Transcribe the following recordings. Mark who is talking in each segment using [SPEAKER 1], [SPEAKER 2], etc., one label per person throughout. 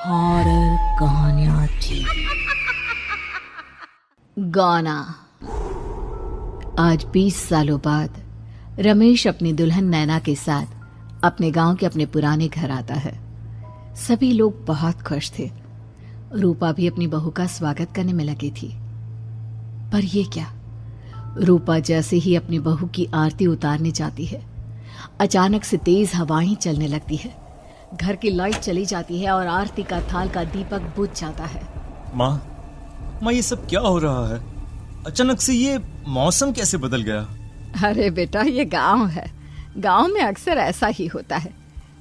[SPEAKER 1] Horror कहानियां थी। गाना। आज 20 सालों बाद रमेश अपनी दुल्हन नैना के साथ अपने गांव के अपने पुराने घर आता है। सभी लोग बहुत खुश थे। रूपा भी अपनी बहू का स्वागत करने में लगी थी। पर ये क्या, रूपा जैसे ही अपनी बहू की आरती उतारने जाती है, अचानक से तेज हवाएं चलने लगती है। घर की लाइट चली जाती है और आरती का थाल का दीपक बुझ जाता है।
[SPEAKER 2] माँ, ये सब क्या हो रहा है? अचानक से ये मौसम कैसे बदल गया?
[SPEAKER 3] अरे बेटा, ये गांव है। गांव में अक्सर ऐसा ही होता है।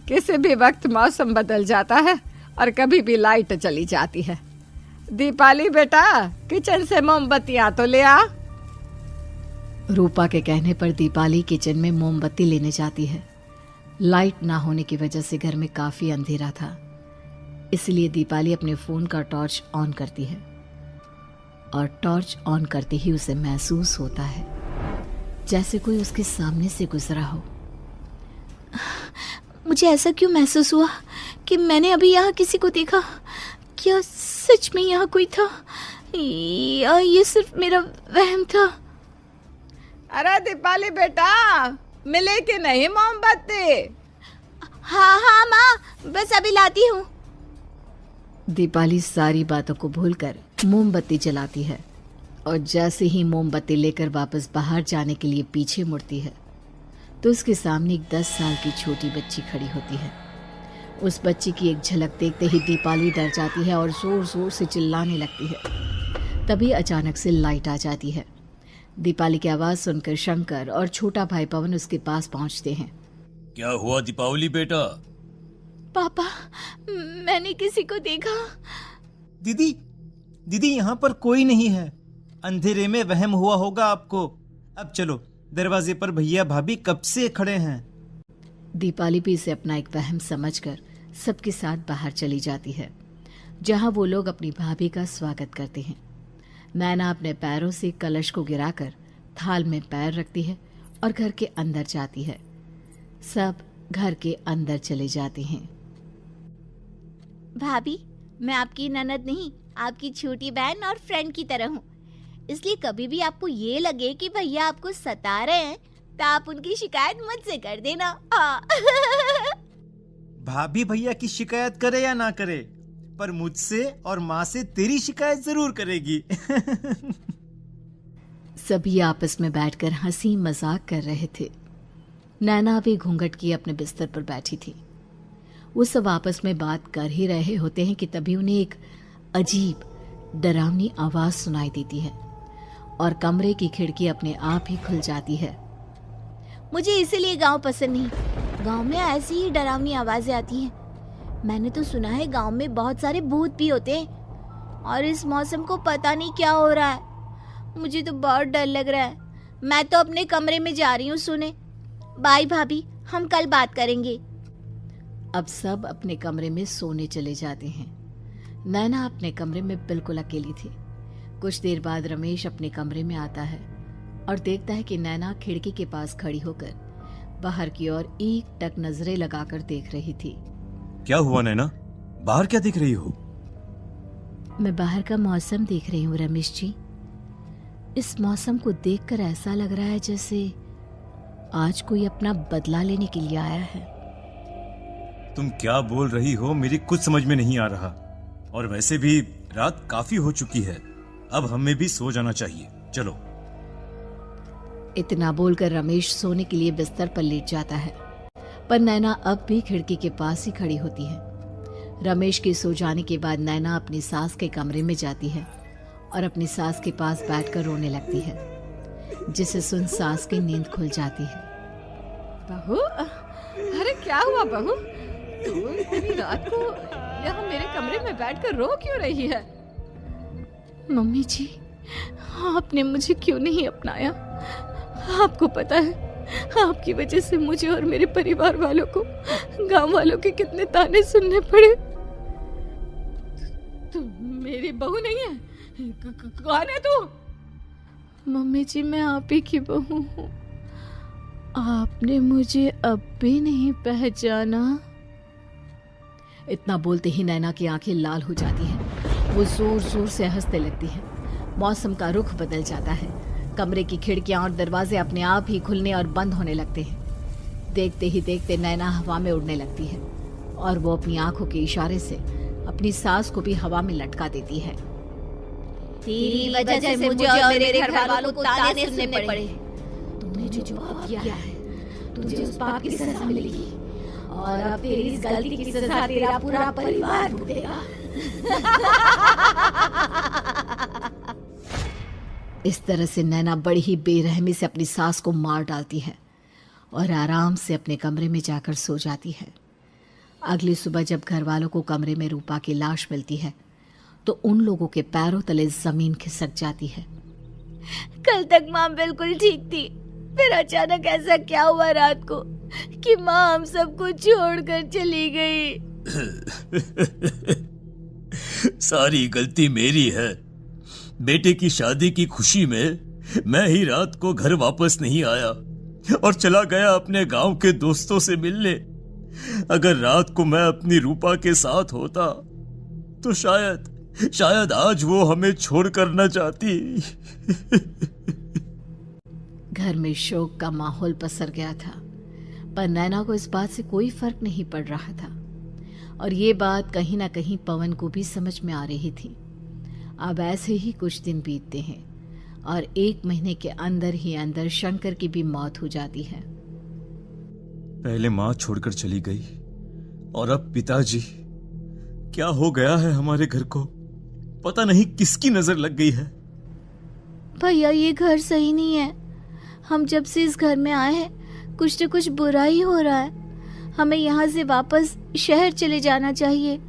[SPEAKER 3] किसी भी वक्त मौसम बदल जाता है और कभी भी लाइट चली जाती है। दीपाली बेटा, किचन से मोमबत्तियां तो ले आ।
[SPEAKER 1] रूपा के कहने पर दीपाली किचन में मोमबत्ती लेने जाती है। लाइट ना होने की वजह से घर में काफी अंधेरा था, इसलिए दीपाली अपने फोन का टॉर्च ऑन करती है और टॉर्च ऑन करते ही उसे महसूस होता है जैसे कोई उसके सामने से गुजरा हो। मुझे ऐसा क्यों महसूस हुआ कि मैंने अभी यहाँ किसी को देखा? क्या सच में यहाँ कोई था या ये सिर्फ मेरा वहम था?
[SPEAKER 3] अरे दीपाली बेटा, मिले कि नहीं मोमबत्ती?
[SPEAKER 4] हाँ माँ, बस अभी लाती हूँ।
[SPEAKER 1] दीपाली सारी बातों को भूलकर मोमबत्ती जलाती है और जैसे ही मोमबत्ती लेकर वापस बाहर जाने के लिए पीछे मुड़ती है तो उसके सामने एक 10 साल की छोटी बच्ची खड़ी होती है। उस बच्ची की एक झलक देखते ही दीपाली डर जाती है और जोर जोर से चिल्लाने लगती है। तभी अचानक से लाइट आ जाती है। दीपाली की आवाज सुनकर शंकर और छोटा भाई पवन उसके पास पहुंचते हैं।
[SPEAKER 2] क्या हुआ दीपावली बेटा?
[SPEAKER 4] पापा, मैंने किसी को देखा।
[SPEAKER 2] दीदी यहाँ पर कोई नहीं है। अंधेरे में वहम हुआ होगा आपको। अब चलो, दरवाजे पर भैया भाभी कब से खड़े हैं।
[SPEAKER 1] दीपाली भी इसे अपना एक वहम समझकर सबके साथ बाहर चली जाती है, जहां वो लोग अपनी भाभी का स्वागत करते हैं। नैना अपने पैरों से कलश को गिराकर थाल में पैर रखती है और घर के अंदर जाती है। सब घर के अंदर चले जाते हैं।
[SPEAKER 4] भाभी, मैं आपकी ननद नहीं, आपकी छोटी बहन और फ्रेंड की तरह हूँ। इसलिए कभी भी आपको ये लगे कि भैया आपको सता रहे हैं तो आप उनकी शिकायत मुझसे कर देना।
[SPEAKER 2] भाभी भैया की शिकायत करे या ना करे, पर मुझसे और माँ से तेरी शिकायत जरूर करेगी।
[SPEAKER 1] सभी आपस में बैठकर हंसी मजाक कर रहे थे। नैना भी घूंघट किए अपने बिस्तर पर बैठी थी। वो सब आपस में बात कर ही रहे होते हैं कि तभी उन्हें एक अजीब डरावनी आवाज सुनाई देती है और कमरे की खिड़की अपने आप ही खुल जाती है।
[SPEAKER 4] मुझे इसीलिए गांव पसंद नहीं। गांव में ऐसी ही डरावनी आवाजें आती हैं। मैंने तो सुना है गांव में बहुत सारे भूत भी होते हैं और इस मौसम को पता नहीं क्या हो रहा है। मुझे तो बहुत डर लग रहा है। मैं तो अपने कमरे में जा रही हूँ सोने। बाय भाभी, हम कल बात करेंगे।
[SPEAKER 1] अब सब अपने कमरे में सोने चले जाते हैं। नैना अपने कमरे में बिल्कुल अकेली थी। कुछ देर बाद रमेश अपने कमरे में आता है और देखता है कि नैना खिड़की के पास खड़ी होकर बाहर की ओर एक टक नजरें लगाकर देख रही थी।
[SPEAKER 2] क्या हुआ नैना? बाहर क्या देख रही हो?
[SPEAKER 1] मैं बाहर का मौसम देख रही हूँ रमेश जी। इस मौसम को देखकर ऐसा लग रहा है जैसे आज कोई अपना बदला लेने के लिए आया है।
[SPEAKER 2] तुम क्या बोल रही हो? मेरी कुछ समझ में नहीं आ रहा। और वैसे भी रात काफी हो चुकी है, अब हमें भी सो जाना चाहिए। चलो।
[SPEAKER 1] इतना बोलकर रमेश सोने के लिए बिस्तर पर लेट जाता है, पर नैना अब भी खिड़की के पास ही खड़ी होती है। रमेश के सो जाने के बाद नैना अपनी सास के कमरे में जाती है और अपनी सास के पास बैठकर रोने लगती है, जिसे सुन सास की नींद खुल जाती है।
[SPEAKER 3] बहू, अरे क्या हुआ बहू? तू इतनी रात को यहाँ मेरे कमरे में बैठकर रो क्यों रही है?
[SPEAKER 4] मम्मी जी, आपने मुझे क्यों नहीं अपनाया? आपको पता है, आपकी वजह से मुझे और मेरे परिवार वालों को गांव वालों के कितने ताने सुनने पड़े।
[SPEAKER 3] तू मेरी बहू नहीं है? कौन है तू?
[SPEAKER 4] मम्मी जी, मैं आप ही की बहू हूँ। आपने मुझे अब भी नहीं पहचाना?
[SPEAKER 1] इतना बोलते ही नैना की आंखें लाल हो जाती हैं। वो जोर जोर से हंसने लगती है। मौसम का रुख बदल जाता है। कमरे की खिड़कियां और दरवाजे अपने आप ही खुलने और बंद होने लगते हैं। देखते ही देखते नैना हवा में उड़ने लगती है और वो अपनी आंखों के इशारे से अपनी सांस को भी हवा में लटका देती है।
[SPEAKER 4] तेरी वजह से मुझे और मेरे घर वालों को ताने सुनने पड़े। तूने जो पाप किया है, तुझे उस पाप की सजा मिलेगी और अब तेरी इस गलती की सजा तेरा पूरा परिवार भुगतेगा।
[SPEAKER 1] इस तरह से नैना बड़ी ही बेरहमी से अपनी सास को मार डालती है और आराम से अपने कमरे में जाकर सो जाती है। अगली सुबह जब घर वालों को कमरे में रूपा की लाश मिलती है तो उन लोगों के पैरों तले जमीन खिसक जाती है।
[SPEAKER 4] कल तक माँ बिल्कुल ठीक थी, फिर अचानक ऐसा क्या हुआ रात को कि माँ हम सबको छोड़कर चली गई।
[SPEAKER 2] सारी गलती मेरी है। बेटे की शादी की खुशी में मैं ही रात को घर वापस नहीं आया और चला गया अपने गांव के दोस्तों से मिलने। अगर रात को मैं अपनी रूपा के साथ होता तो शायद आज वो हमें छोड़कर न जाती।
[SPEAKER 1] घर में शोक का माहौल पसर गया था, पर नैना को इस बात से कोई फर्क नहीं पड़ रहा था और ये बात कहीं ना कहीं पवन को भी समझ में आ रही थी। अब ऐसे ही कुछ दिन बीतते हैं और 1 महीने के अंदर ही अंदर शंकर की भी मौत हो जाती है।
[SPEAKER 2] पहले माँ छोड़कर चली गई और अब पिताजी। क्या हो गया है हमारे घर को? पता नहीं किसकी नजर लग गई है।
[SPEAKER 4] भैया ये घर सही नहीं है। हम जब से इस घर में आए हैं कुछ न कुछ बुरा ही हो रहा है। हमें यहाँ से वापस शहर चले जाना चाहिए।